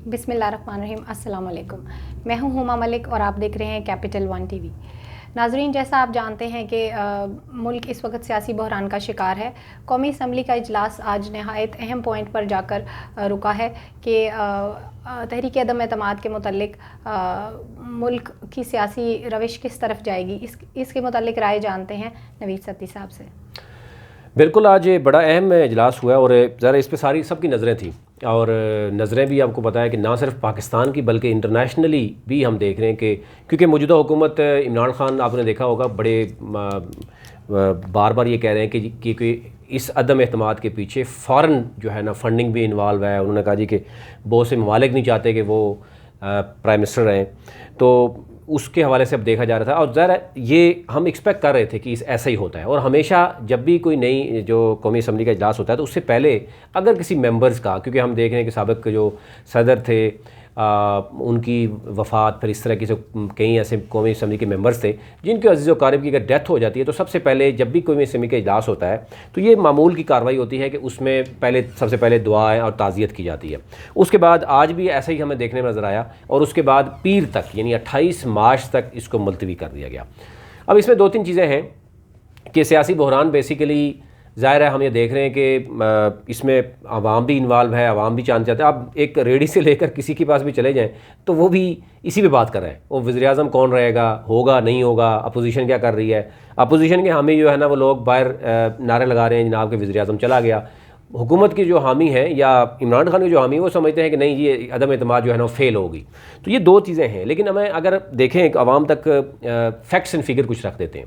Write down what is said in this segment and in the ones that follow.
बिस्मिल्लाहिर्रहमानिर्रहीम, अस्सलाम वालेकुम। मैं हूं हुमा मलिक और आप देख रहे हैं कैपिटल वन टीवी। नाजरीन, जैसा आप जानते हैं कि मुल्क इस वक्त सियासी बहरान का शिकार है। कौमी असम्बली का इजलास आज नहायत अहम पॉइंट पर जाकर रुका है कि तहरीक अदम एतमाद के मुतल्लिक मुल्क की सियासी रविश किस तरफ जाएगी, इसके मुतल्लिक राय जानते हैं नवीद सत्ती साहब से। बिल्कुल, आज ये बड़ा अहम इजलास हुआ है और ज़रा इस पे सारी सबकी नज़रें थी और नज़रें भी आपको पता है कि ना सिर्फ पाकिस्तान की बल्कि इंटरनेशनली भी हम देख रहे हैं कि क्योंकि मौजूदा हुकूमत इमरान खान आपने देखा होगा बड़े बार बार ये कह रहे हैं कि इस अदम एतमाद के पीछे फ़ॉरेन जो है ना फंडिंग भी इन्वॉल्व है। उन्होंने कहा जी कि बहुत से ममालिक नहीं चाहते कि वो प्राइम मिनिस्टर रहें, तो उसके हवाले से अब देखा जा रहा था और ज़रा ये हम एक्सपेक्ट कर रहे थे कि ऐसा ही होता है। और हमेशा जब भी कोई नई जो कौमी असम्बली का इजलास होता है तो उससे पहले अगर किसी मेंबर्स का, क्योंकि हम देख रहे हैं कि साबिक़ जो सदर थे उनकी वफ़ात, फिर इस तरह की कई ऐसे कौमी असम्बली के मेंबर्स थे जिनके अज़ीज़ व क़ारिब की अगर डेथ हो जाती है तो सबसे पहले जब भी कौमी असम्बली का इजलास होता है तो ये मामूल की कार्रवाई होती है कि उसमें सबसे पहले दुआएँ और ताज़ियत की जाती है। उसके बाद आज भी ऐसा ही हमें देखने में नज़र आया और उसके बाद पीर तक यानी 28 मार्च तक इसको मुलतवी कर दिया गया। अब इसमें दो तीन चीज़ें हैं कि सियासी बहरान बेसिकली ज़ाहिर है हम ये देख रहे हैं कि इसमें आवाम भी इन्वॉल्व है, आवाम भी जानना चाहते हैं। आप एक रेडी से लेकर किसी के पास भी चले जाएं तो वो भी इसी पे बात कर रहे हैं, वो वज़ीर आज़म कौन रहेगा, होगा नहीं होगा, अपोजिशन क्या कर रही है। अपोजिशन के हामी जो है ना वो लोग बाहर नारे लगा रहे हैं जनाब के वज़ीर आज़म चला गया। हुकूमत की जो हामी है या इमरान खान की जो हामी है वो समझते हैं कि नहीं ये अदम एतमाद जो है ना वो फेल होगी। तो ये दो चीज़ें हैं, लेकिन हमें अगर देखें आवाम तक फैक्ट्स एंड फिगर कुछ रख देते हैं।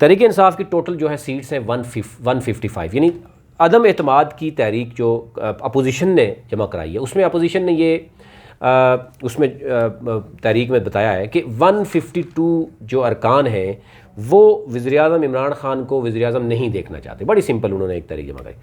तहरीक इंसाफ की टोटल जो है सीट्स हैं 155, यानी अदम एतमाद की तहरीक जो अपोजिशन ने जमा कराई है उसमें अपोजिशन ने ये उसमें तहरीक में बताया है कि 152 जो अरकान हैं वो वज़ीर आज़म इमरान खान को वज़ीर आज़म नहीं देखना चाहते। बड़ी सिंपल उन्होंने एक तहरीक जमा कराई।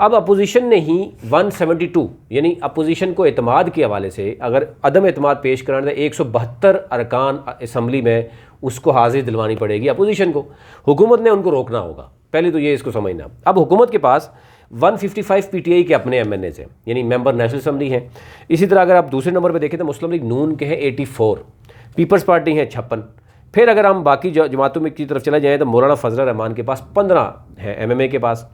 अब अपोजिशन ने ही 172 यानी अपोजिशन को एतमाद के हवाले से अगर अदम एतमाद पेश कराना 172 अरकान असम्बली में उसको हाजिर दिलवानी पड़ेगी अपोजिशन को। हुकूमत ने उनको रोकना होगा, पहले तो ये इसको समझना। अब हुकूमत के पास 155 पीटीआई के अपने एमएनएज़ हैं यानी मेंबर नेशनल असम्बली हैं। इसी तरह अगर आप दूसरे नंबर पर देखें तो मुस्लिम लीग नून के हैं 84, पीपल्स पार्टी हैं 56। फिर अगर हम बाकी जमातों में की तरफ चला जाएँ तो मौलाना फजल रहमान के पास 15 है, एमएमए के पास,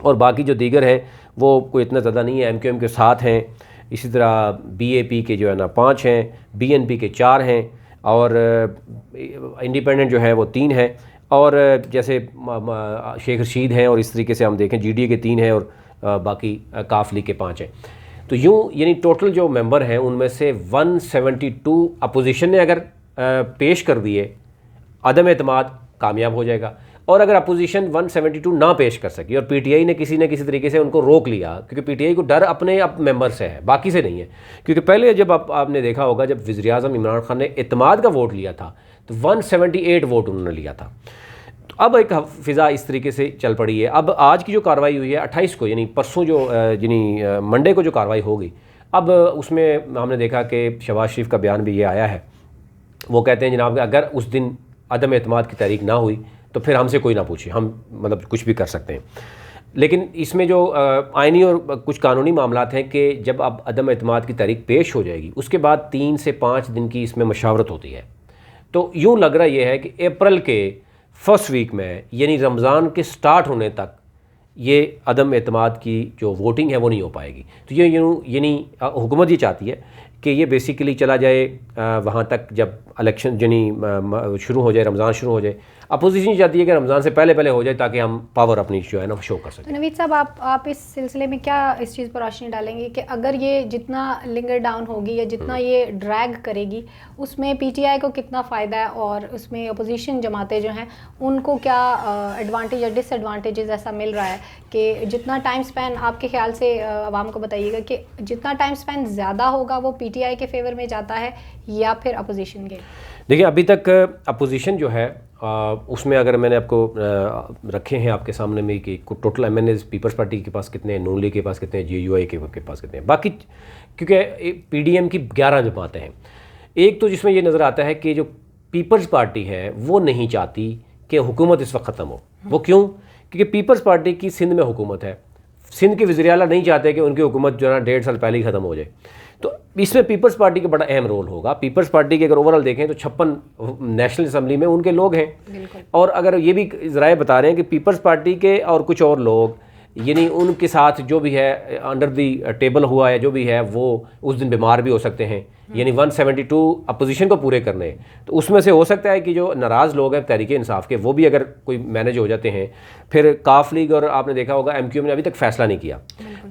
और बाकी जो दीगर हैं वो कोई इतना ज़्यादा नहीं है। एमक्यूएम के 7 हैं, इसी तरह बीएपी के जो है ना 5 हैं, बीएनपी के 4 हैं और इंडिपेंडेंट जो है वो 3 हैं और जैसे शेख रशीद हैं और इस तरीके से हम देखें जीडीए के 3 हैं और बाकी काफ लीग के 5 हैं। तो यूँ यानी टोटल जो मेंबर हैं उनमें से 172 अपोजिशन ने अगर पेश कर दिए अदम एतमाद कामयाब हो जाएगा। और अगर अपोजिशन 172 ना पेश कर सकी और पीटीआई ने किसी न किसी तरीके से उनको रोक लिया, क्योंकि पीटीआई को डर अपने मेंबर से है बाकी से नहीं है, क्योंकि पहले जब आपने देखा होगा जब वज़ीर आज़म इमरान खान ने एतमाद का वोट लिया था तो 178 वोट उन्होंने लिया था। तो अब एक फ़िज़ा इस तरीके से चल पड़ी है। अब आज की जो कार्रवाई हुई है 28 को यानी परसों जो यानी मंडे को जो कार्रवाई होगी, अब उसमें हमने देखा कि शहबाज शरीफ का बयान भी ये आया है। वो कहते हैं जनाब अगर उस दिन अदम एतमाद की तारीख ना हुई तो फिर हमसे कोई ना पूछे, हम मतलब कुछ भी कर सकते हैं। लेकिन इसमें जो आइनी और कुछ कानूनी मामलात हैं कि जब अब अदम एतमाद की तारीख पेश हो जाएगी उसके बाद 3 से 5 दिन की इसमें मशावरत होती है। तो यूँ लग रहा ये है कि अप्रैल के फर्स्ट वीक में यानी रमज़ान के स्टार्ट होने तक ये अदम एतमाद की जो वोटिंग है वो नहीं हो पाएगी। तो ये यानी हुकूमत ये चाहती है कि ये बेसिकली चला जाए वहाँ तक जब इलेक्शन यानी शुरू हो जाए, रमज़ान शुरू हो जाए। अपोजिशन चाहती है कि रमज़ान से पहले हो जाए ताकि हम पावर अपनी जो है ना शो कर सकें। तो नवीद साहब, आप इस सिलसिले में क्या इस चीज़ पर रोशनी डालेंगे कि अगर ये जितना लिंगर डाउन होगी या जितना ये ड्रैग करेगी उसमें पीटीआई को कितना फ़ायदा है और उसमें अपोजिशन जमातें जो हैं उनको क्या एडवांटेज या डिसएडवांटेजेस ऐसा मिल रहा है कि जितना टाइम स्पैन आपके ख्याल से आवाम को बताइएगा कि जितना टाइम स्पैन ज़्यादा होगा वो पीटीआई के फेवर में जाता है या फिर अपोजिशन के? देखिए अभी तक अपोजिशन जो है उसमें अगर मैंने आपको रखे हैं आपके सामने में कि टोटल एमएनएज़ पीपल्स पार्टी के पास कितने हैं, नून लीग के पास कितने हैं, जेयूआई के पास कितने हैं, बाकी क्योंकि पीडीएम की 11 जमातें हैं। एक तो जिसमें ये नज़र आता है कि जो पीपल्स पार्टी है वो नहीं चाहती कि हुकूमत इस वक्त ख़त्म हो। वो क्यों? क्योंकि पीपल्स पार्टी की सिंध में हुकूमत है, सिंध के वज़ीर आला नहीं चाहते कि उनकी हुकूमत जो है 1.5 साल पहले ही ख़त्म हो जाए। तो इसमें पीपल्स पार्टी का बड़ा अहम रोल होगा। पीपल्स पार्टी के अगर ओवरऑल देखें तो 56 नेशनल असम्बली में उनके लोग हैं, और अगर ये भी ज़राए बता रहे हैं कि पीपल्स पार्टी के और कुछ और लोग, यानी उनके साथ जो भी है अंडर दी टेबल हुआ है, जो भी है वो उस दिन बीमार भी हो सकते हैं, यानी 172 अपोजिशन को पूरे करने। तो उसमें से हो सकता है कि जो नाराज़ लोग हैं तहरीक इंसाफ के, वो भी अगर कोई मैनेज हो जाते हैं। फिर काफ लीग, और आपने देखा होगा MQM ने अभी तक फ़ैसला नहीं किया,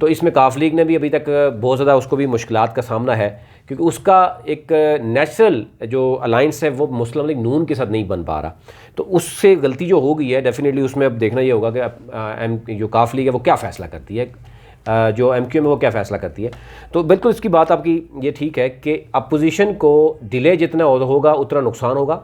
तो इसमें काफ लीग ने भी अभी तक बहुत ज़्यादा उसको भी मुश्किलात का सामना है, क्योंकि उसका एक नेचुरल जो अलाइंस है वो मुस्लिम लीग नून के साथ नहीं बन पा रहा। तो उससे गलती जो हो गई है डेफिनेटली उसमें अब देखना ये होगा कि जो काफ लीग है वो क्या फ़ैसला करती है, जो MQM है वो क्या फ़ैसला करती है। तो बिल्कुल इसकी बात आपकी ये ठीक है कि अपोजिशन को डिले जितना होगा उतना नुकसान होगा,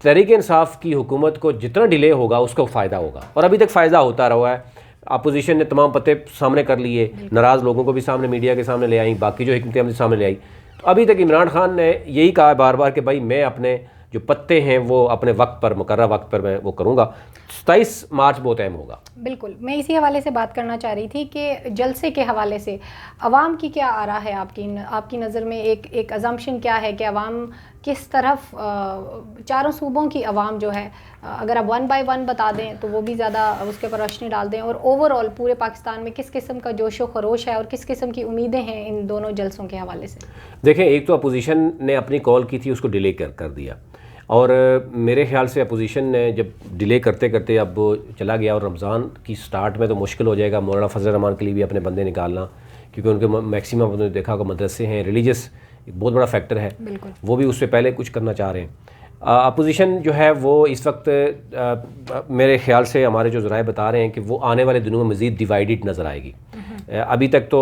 तहरीक इंसाफ की हुकूमत को जितना डिले होगा उसको फ़ायदा होगा, और अभी तक फ़ायदा होता रहा है। अपोजिशन ने तमाम पत्ते सामने कर लिए, नाराज़ लोगों को भी सामने मीडिया के सामने ले आई, बाकी जो हिकमत अमली सामने ले आई। तो अभी तक इमरान खान ने यही कहा बार बार कि भाई मैं अपने जो पत्ते हैं वो अपने वक्त पर, मुकर्रर वक्त पर मैं वो करूँगा। 27 मार्च बहुत अहम होगा। बिल्कुल, मैं इसी हवाले से बात करना चाह रही थी कि जलसे के हवाले से अवाम की क्या आ रहा है, आपकी नज़र में एक अजम्पशन क्या है कि अवाम किस तरफ, चारों सूबों की अवाम जो है, अगर आप 1 बाय 1 बता दें तो वो भी ज़्यादा उसके ऊपर रोशनी डाल दें, और ओवरऑल पूरे पाकिस्तान में किस किस्म का जोश व खरोश है और किस किस्म की उम्मीदें हैं इन दोनों जलसों के हवाले से। देखें, एक तो अपोजिशन ने अपनी कॉल की थी, उसको डिले कर दिया, और मेरे ख्याल से अपोजिशन ने जब डिले करते करते अब चला गया, और रमज़ान की स्टार्ट में तो मुश्किल हो जाएगा मौलाना फजल रहमान के लिए भी अपने बंदे निकालना, क्योंकि उनके मैक्सिमम आपने देखा होगा मदरसे हैं, रिलीजियस एक बहुत बड़ा फैक्टर है, वो भी उससे पहले कुछ करना चाह रहे हैं। अपोजिशन जो है वो इस वक्त मेरे ख्याल से हमारे जो ज़राए बता रहे हैं कि वो आने वाले दिनों में मज़ीद डिवाइडेड नज़र आएगी। अभी तक तो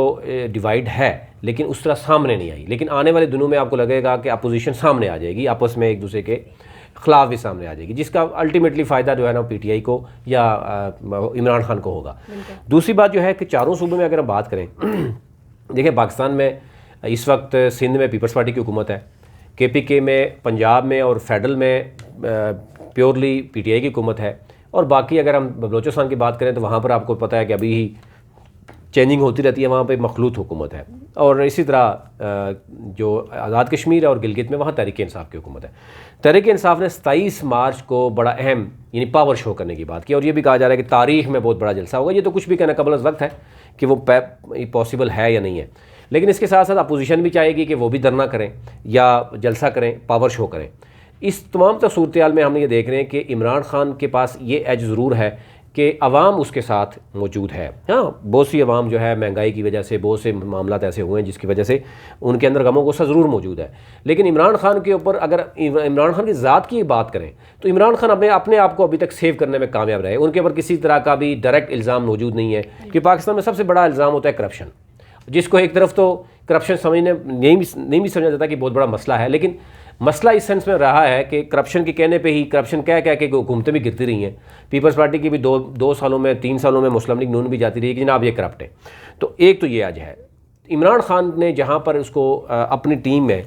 डिवाइड है लेकिन उस तरह सामने नहीं आई, लेकिन आने वाले दिनों में आपको लगेगा कि अपोजिशन सामने आ जाएगी, आपस में एक दूसरे के ख़िलाफ़ भी सामने आ जाएगी, जिसका अल्टीमेटली फ़ायदा जो है ना PTI को या इमरान खान को होगा। दूसरी बात जो है कि चारों सूबों में अगर हम बात करें देखिए, पाकिस्तान में इस वक्त सिंध में पीपल्स पार्टी की हुकूमत है, KPK में पंजाब में और फेडरल में प्योरली PTI की हुकूमत है, और बाकी अगर हम बलोचिस्तान की बात करें तो वहाँ पर आपको पता है कि अभी ही चेंजिंग होती रहती है, वहाँ पे मखलूत हुकूमत है। और इसी तरह जो आज़ाद कश्मीर है और गिलगित में वहाँ तहरीक इंसाफ की हुकूमत है। तहरीक इंसाफ ने 27 मार्च को बड़ा अहम यानी पावर शो करने की बात की, और ये भी कहा जा रहा है कि तारीख़ में बहुत बड़ा जलसा होगा। ये तो कुछ भी कहना कबल वक्त है कि वो पॉसिबल है या नहीं है, लेकिन इसके साथ साथ अपोजिशन भी चाहेगी कि वो भी धरना करें या जलसा करें, पावर शो करें। इस तमाम सूरत हाल में हम ये देख रहे हैं कि इमरान खान के पास ये एज ज़रूर है कि अवाम उसके साथ मौजूद है। हाँ, बहुत सी अवाम जो है महंगाई की वजह से बहुत से मामला ऐसे हुए हैं जिसकी वजह से उनके अंदर गमो गुस्सा ज़रूर मौजूद है, लेकिन इमरान खान के ऊपर अगर इमरान खान की ज़ात की बात करें तो इमरान खान अपने आप को अभी तक सेव करने में कामयाब रहे। उनके ऊपर किसी तरह का भी डायरेक्ट इल्ज़ाम मौजूद नहीं है, कि पाकिस्तान में सबसे बड़ा इल्ज़ाम होता है करप्शन, जिसको एक तरफ तो करप्शन समझने नहीं भी समझा जाता कि बहुत बड़ा मसला है, लेकिन मसला इस सेंस में रहा है कि करप्शन के कहने पे ही करप्शन कह के हुकूमतें भी गिरती रही हैं। पीपल्स पार्टी की भी दो सालों में 3 सालों में मुस्लिम लीग नून भी जाती रही कि जनाब ये करप्ट है। तो एक तो ये आज है, इमरान खान ने जहाँ पर उसको अपनी टीम में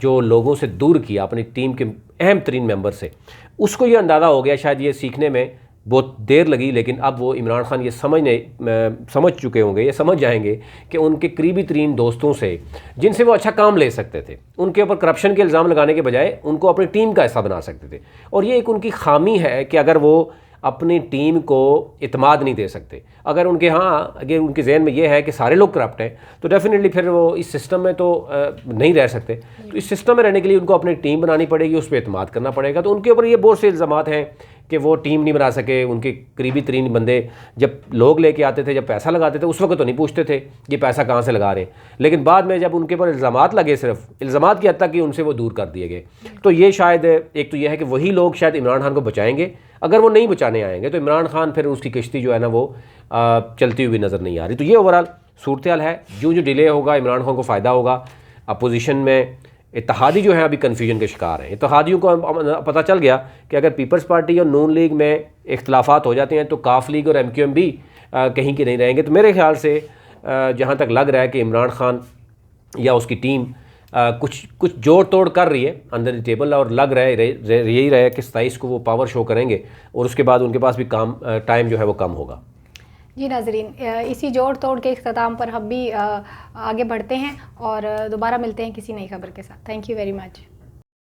जो लोगों से दूर किया, अपनी टीम के अहम तरीन मेंबर से, उसको ये अंदाज़ा हो गया, शायद ये सीखने में बहुत देर लगी, लेकिन अब वो इमरान खान ये समझ चुके होंगे, ये समझ जाएंगे कि उनके करीबी तरीन दोस्तों से जिनसे वो अच्छा काम ले सकते थे, उनके ऊपर करप्शन के इल्ज़ाम लगाने के बजाय उनको अपनी टीम का हिस्सा बना सकते थे। और ये एक उनकी खामी है कि अगर वो अपनी टीम को इत्माद नहीं दे सकते, अगर उनके जहन में ये है कि सारे लोग करप्ट हैं, तो डेफिनेटली फिर वो इस सिस्टम में तो नहीं रह सकते। तो इस सिस्टम में रहने के लिए उनको अपनी टीम बनानी पड़ेगी, उस पर इत्माद करना पड़ेगा। तो उनके ऊपर ये बहुत से इल्ज़ामात हैं कि वो टीम नहीं बना सके, उनके करीबी तरीन बंदे जब लोग लेके आते थे, जब पैसा लगाते थे, उस वक्त तो नहीं पूछते थे ये पैसा कहाँ से लगा रहे हैं, लेकिन बाद में जब उनके ऊपर इल्ज़ामात लगे, सिर्फ इल्ज़ामात की हद तक कि उनसे वो दूर कर दिए गए। तो ये शायद एक तो ये है कि वही लोग शायद इमरान खान को बचाएंगे, अगर वो नहीं बचाने आएंगे तो इमरान खान फिर उसकी किश्ती जो है ना वो चलती हुई नज़र नहीं आ रही। तो ये ओवरऑल सूरत हाल है। जो डिले होगा इमरान खान को फ़ायदा होगा। अपोजिशन में इत्तेहादी जो है अभी कन्फ्यूजन के शिकार हैं। इत्तेहादियों को पता चल गया कि अगर पीपल्स पार्टी और नून लीग में इख्तलाफात हो जाते हैं तो काफ लीग और MQM भी कहीं के नहीं रहेंगे। तो मेरे ख्याल से जहाँ तक लग रहा है कि इमरान खान या उसकी टीम कुछ जोड़ तोड़ कर रही है अंदर द टेबल, और लग रहा है यही रहा है कि 27 को वो पावर शो करेंगे और उसके बाद उनके पास भी टाइम जो है वो कम होगा। जी नाजरीन, इसी जोड़ तोड़ के इख्तिताम पर हम भी आगे बढ़ते हैं और दोबारा मिलते हैं किसी नई खबर के साथ। Thank you very much.